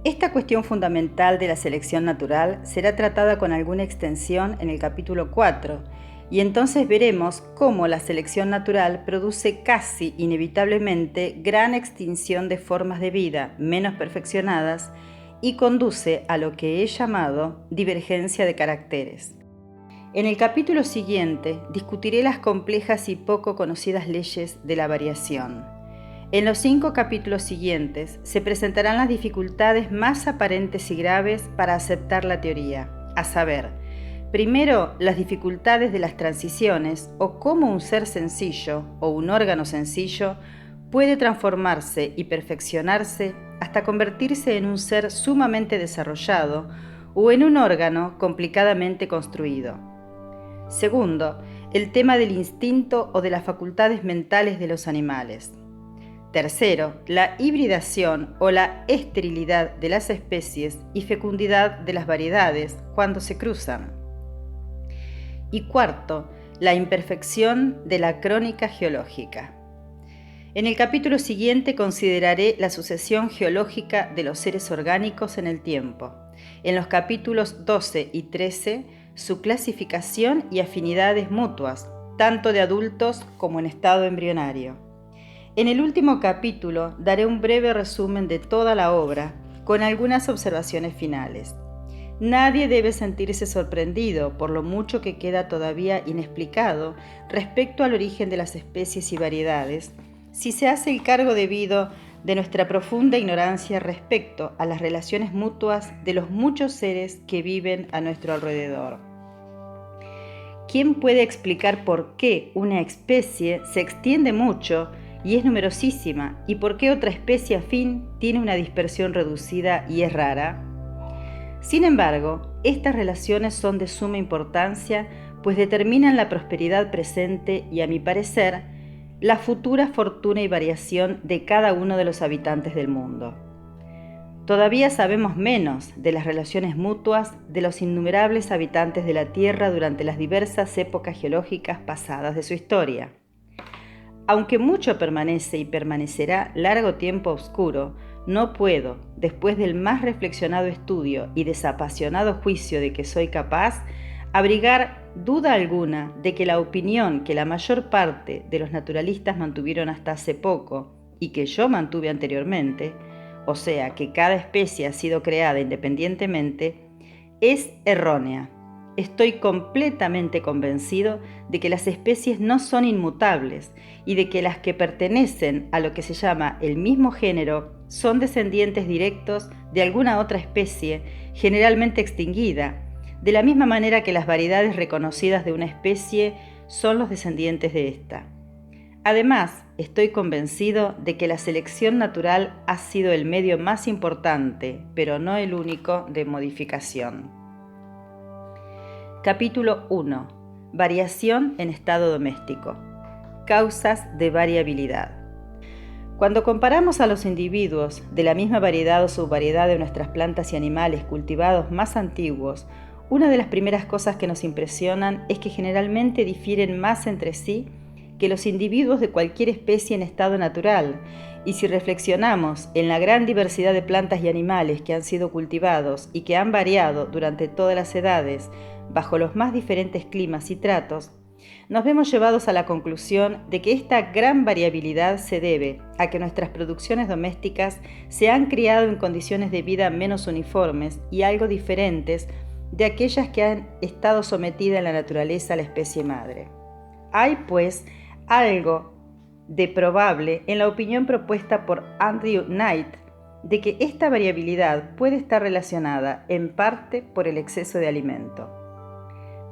Esta cuestión fundamental de la selección natural será tratada con alguna extensión en el capítulo 4, y entonces veremos cómo la selección natural produce casi inevitablemente gran extinción de formas de vida menos perfeccionadas y conduce a lo que he llamado divergencia de caracteres. En el capítulo siguiente discutiré las complejas y poco conocidas leyes de la variación. En los 5 capítulos siguientes se presentarán las dificultades más aparentes y graves para aceptar la teoría, a saber, primero, las dificultades de las transiciones o cómo un ser sencillo o un órgano sencillo puede transformarse y perfeccionarse hasta convertirse en un ser sumamente desarrollado o en un órgano complicadamente construido. Segundo, el tema del instinto o de las facultades mentales de los animales. Tercero, la hibridación o la esterilidad de las especies y fecundidad de las variedades cuando se cruzan. Y cuarto, la imperfección de la crónica geológica. En el capítulo siguiente consideraré la sucesión geológica de los seres orgánicos en el tiempo. En los capítulos 12 y 13, su clasificación y afinidades mutuas, tanto de adultos como en estado embrionario. En el último capítulo daré un breve resumen de toda la obra, con algunas observaciones finales. Nadie debe sentirse sorprendido por lo mucho que queda todavía inexplicado respecto al origen de las especies y variedades, si se hace el cargo debido de nuestra profunda ignorancia respecto a las relaciones mutuas de los muchos seres que viven a nuestro alrededor. ¿Quién puede explicar por qué una especie se extiende mucho y es numerosísima, y por qué otra especie afín tiene una dispersión reducida y es rara? Sin embargo, estas relaciones son de suma importancia, pues determinan la prosperidad presente y, a mi parecer, la futura fortuna y variación de cada uno de los habitantes del mundo. Todavía sabemos menos de las relaciones mutuas de los innumerables habitantes de la Tierra durante las diversas épocas geológicas pasadas de su historia. Aunque mucho permanece y permanecerá largo tiempo oscuro, no puedo, después del más reflexionado estudio y desapasionado juicio de que soy capaz, abrigar duda alguna de que la opinión que la mayor parte de los naturalistas mantuvieron hasta hace poco y que yo mantuve anteriormente, o sea, que cada especie ha sido creada independientemente, es errónea. Estoy completamente convencido de que las especies no son inmutables y de que las que pertenecen a lo que se llama el mismo género son descendientes directos de alguna otra especie, generalmente extinguida, de la misma manera que las variedades reconocidas de una especie son los descendientes de esta. Además, estoy convencido de que la selección natural ha sido el medio más importante, pero no el único, de modificación. Capítulo 1. Variación en estado doméstico. Causas de variabilidad. Cuando comparamos a los individuos de la misma variedad o subvariedad de nuestras plantas y animales cultivados más antiguos, una de las primeras cosas que nos impresionan es que generalmente difieren más entre sí que los individuos de cualquier especie en estado natural, y si reflexionamos en la gran diversidad de plantas y animales que han sido cultivados y que han variado durante todas las edades, bajo los más diferentes climas y tratos, nos vemos llevados a la conclusión de que esta gran variabilidad se debe a que nuestras producciones domésticas se han criado en condiciones de vida menos uniformes y algo diferentes de aquellas que han estado sometidas en la naturaleza a la especie madre. Hay, pues, algo de probable en la opinión propuesta por Andrew Knight de que esta variabilidad puede estar relacionada en parte por el exceso de alimento.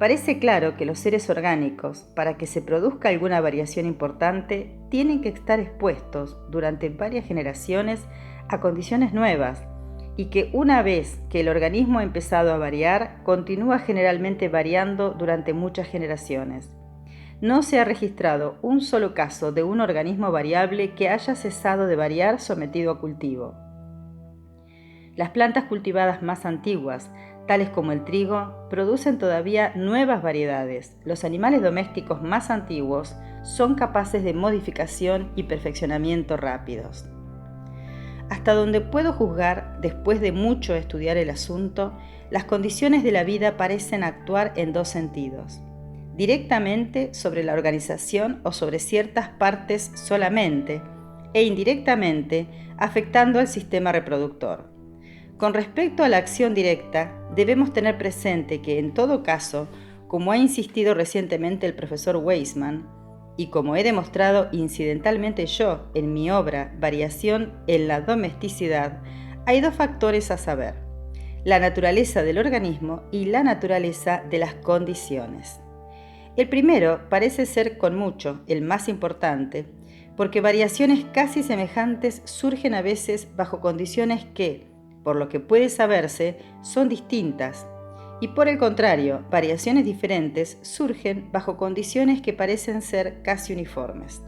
Parece claro que los seres orgánicos, para que se produzca alguna variación importante, tienen que estar expuestos durante varias generaciones a condiciones nuevas y que una vez que el organismo ha empezado a variar, continúa generalmente variando durante muchas generaciones. No se ha registrado un solo caso de un organismo variable que haya cesado de variar sometido a cultivo. Las plantas cultivadas más antiguas, tales como el trigo, producen todavía nuevas variedades. Los animales domésticos más antiguos son capaces de modificación y perfeccionamiento rápidos. hasta donde puedo juzgar, después de mucho estudiar el asunto, las condiciones de la vida parecen actuar en dos sentidos: directamente sobre la organización o sobre ciertas partes solamente, e indirectamente afectando al sistema reproductor. Con respecto a la acción directa, debemos tener presente que en todo caso, como ha insistido recientemente el profesor Weisman, y como he demostrado incidentalmente yo en mi obra Variación en la domesticidad, hay dos factores a saber: la naturaleza del organismo y la naturaleza de las condiciones. El primero parece ser con mucho el más importante, porque variaciones casi semejantes surgen a veces bajo condiciones que, por lo que puede saberse, son distintas, y por el contrario, variaciones diferentes surgen bajo condiciones que parecen ser casi uniformes.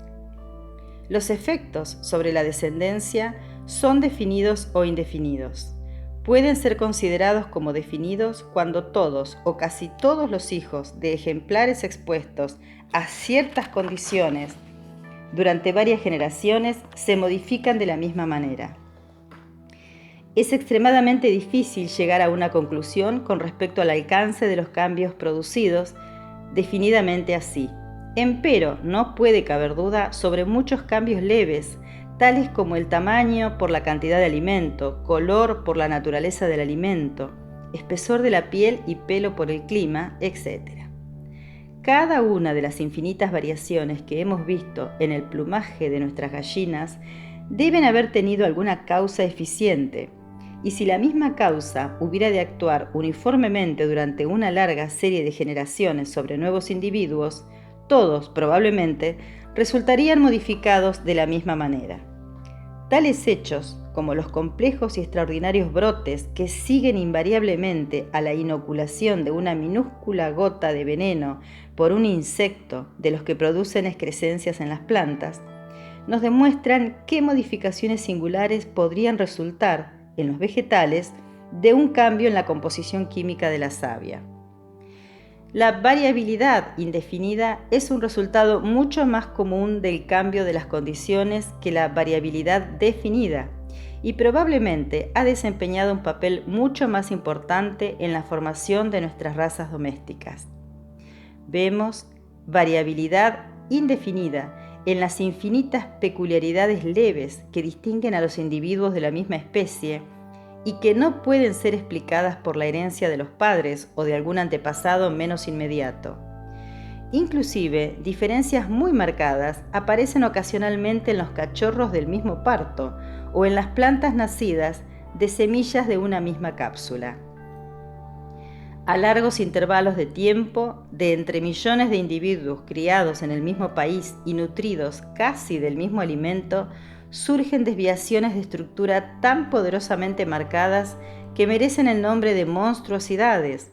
Los efectos sobre la descendencia son definidos o indefinidos. Pueden ser considerados como definidos cuando todos o casi todos los hijos de ejemplares expuestos a ciertas condiciones durante varias generaciones se modifican de la misma manera. Es extremadamente difícil llegar a una conclusión con respecto al alcance de los cambios producidos, definidamente así. Empero, no puede caber duda sobre muchos cambios leves, tales como el tamaño por la cantidad de alimento, color por la naturaleza del alimento, espesor de la piel y pelo por el clima, etc. Cada una de las infinitas variaciones que hemos visto en el plumaje de nuestras gallinas deben haber tenido alguna causa eficiente, y si la misma causa hubiera de actuar uniformemente durante una larga serie de generaciones sobre nuevos individuos, todos probablemente resultarían modificados de la misma manera. Tales hechos, como los complejos y extraordinarios brotes que siguen invariablemente a la inoculación de una minúscula gota de veneno por un insecto de los que producen excrescencias en las plantas, nos demuestran qué modificaciones singulares podrían resultar en los vegetales de un cambio en la composición química de la savia. La variabilidad indefinida es un resultado mucho más común del cambio de las condiciones que la variabilidad definida, y probablemente ha desempeñado un papel mucho más importante en la formación de nuestras razas domésticas. Vemos variabilidad indefinida en las infinitas peculiaridades leves que distinguen a los individuos de la misma especie y que no pueden ser explicadas por la herencia de los padres o de algún antepasado menos inmediato. Inclusive, diferencias muy marcadas aparecen ocasionalmente en los cachorros del mismo parto o en las plantas nacidas de semillas de una misma cápsula. A largos intervalos de tiempo, de entre millones de individuos criados en el mismo país y nutridos casi del mismo alimento, surgen desviaciones de estructura tan poderosamente marcadas que merecen el nombre de monstruosidades.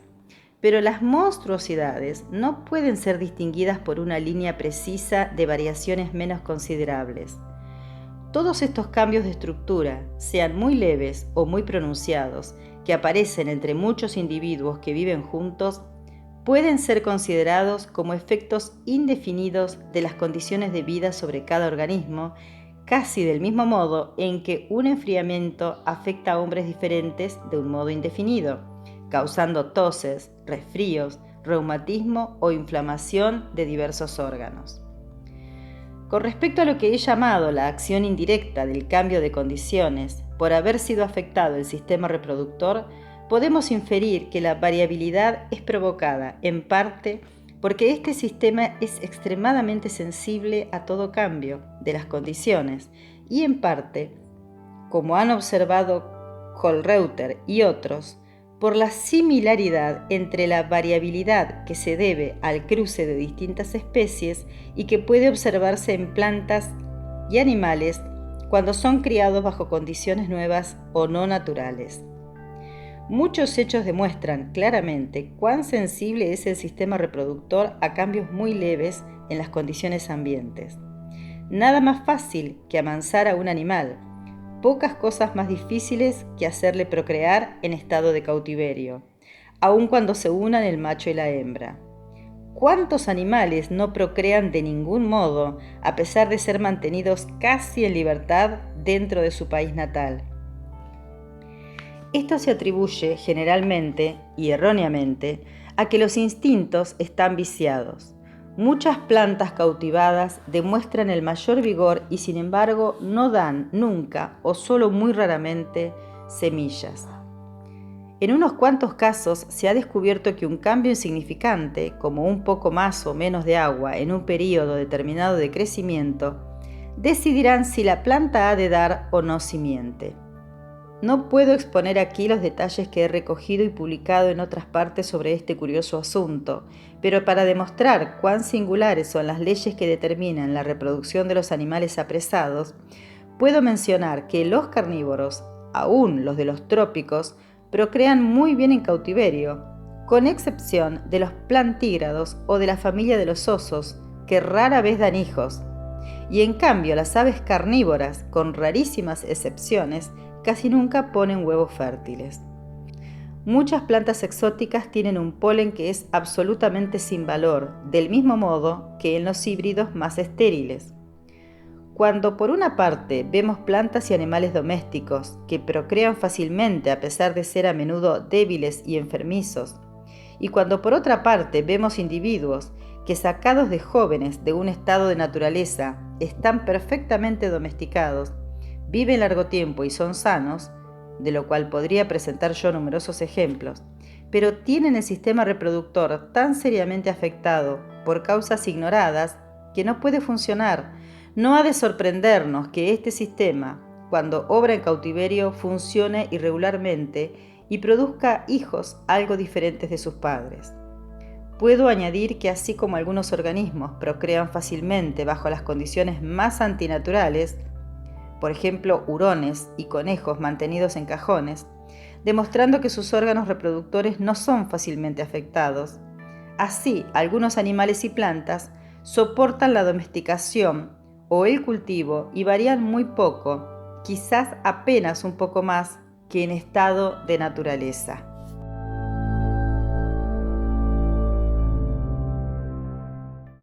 Pero las monstruosidades no pueden ser distinguidas por una línea precisa de variaciones menos considerables. Todos estos cambios de estructura, sean muy leves o muy pronunciados, que aparecen entre muchos individuos que viven juntos, pueden ser considerados como efectos indefinidos de las condiciones de vida sobre cada organismo, casi del mismo modo en que un enfriamiento afecta a hombres diferentes de un modo indefinido, causando toses, resfríos, reumatismo o inflamación de diversos órganos. Con respecto a lo que he llamado la acción indirecta del cambio de condiciones por haber sido afectado el sistema reproductor, podemos inferir que la variabilidad es provocada, en parte, porque este sistema es extremadamente sensible a todo cambio de las condiciones y, en parte, como han observado Kölreuter y otros, por la similaridad entre la variabilidad que se debe al cruce de distintas especies y que puede observarse en plantas y animales cuando son criados bajo condiciones nuevas o no naturales. Muchos hechos demuestran claramente cuán sensible es el sistema reproductor a cambios muy leves en las condiciones ambientes. Nada más fácil que amansar a un animal, pocas cosas más difíciles que hacerle procrear en estado de cautiverio, aun cuando se unan el macho y la hembra. ¿Cuántos animales no procrean de ningún modo, a pesar de ser mantenidos casi en libertad dentro de su país natal. Esto se atribuye generalmente y erróneamente a que los instintos están viciados. Muchas plantas cautivadas demuestran el mayor vigor y sin embargo no dan nunca o solo muy raramente semillas. En unos cuantos casos se ha descubierto que un cambio insignificante, como un poco más o menos de agua en un periodo determinado de crecimiento, decidirán si la planta ha de dar o no simiente. No puedo exponer aquí los detalles que he recogido y publicado en otras partes sobre este curioso asunto, pero para demostrar cuán singulares son las leyes que determinan la reproducción de los animales apresados, puedo mencionar que los carnívoros, aún los de los trópicos, procrean muy bien en cautiverio, con excepción de los plantígrados o de la familia de los osos, que rara vez dan hijos. Y en cambio las aves carnívoras, con rarísimas excepciones, casi nunca ponen huevos fértiles. Muchas plantas exóticas tienen un polen que es absolutamente sin valor, del mismo modo que en los híbridos más estériles. Cuando por una parte vemos plantas y animales domésticos que procrean fácilmente a pesar de ser a menudo débiles y enfermizos, y cuando por otra parte vemos individuos que sacados de jóvenes de un estado de naturaleza están perfectamente domesticados, viven largo tiempo y son sanos, de lo cual podría presentar yo numerosos ejemplos, pero tienen el sistema reproductor tan seriamente afectado por causas ignoradas que no puede funcionar. No ha de sorprendernos que este sistema, cuando obra en cautiverio, funcione irregularmente y produzca hijos algo diferentes de sus padres. Puedo añadir que así como algunos organismos procrean fácilmente bajo las condiciones más antinaturales, por ejemplo, hurones y conejos mantenidos en cajones, demostrando que sus órganos reproductores no son fácilmente afectados. Así, algunos animales y plantas soportan la domesticación o el cultivo y varían muy poco, quizás apenas un poco más que en estado de naturaleza.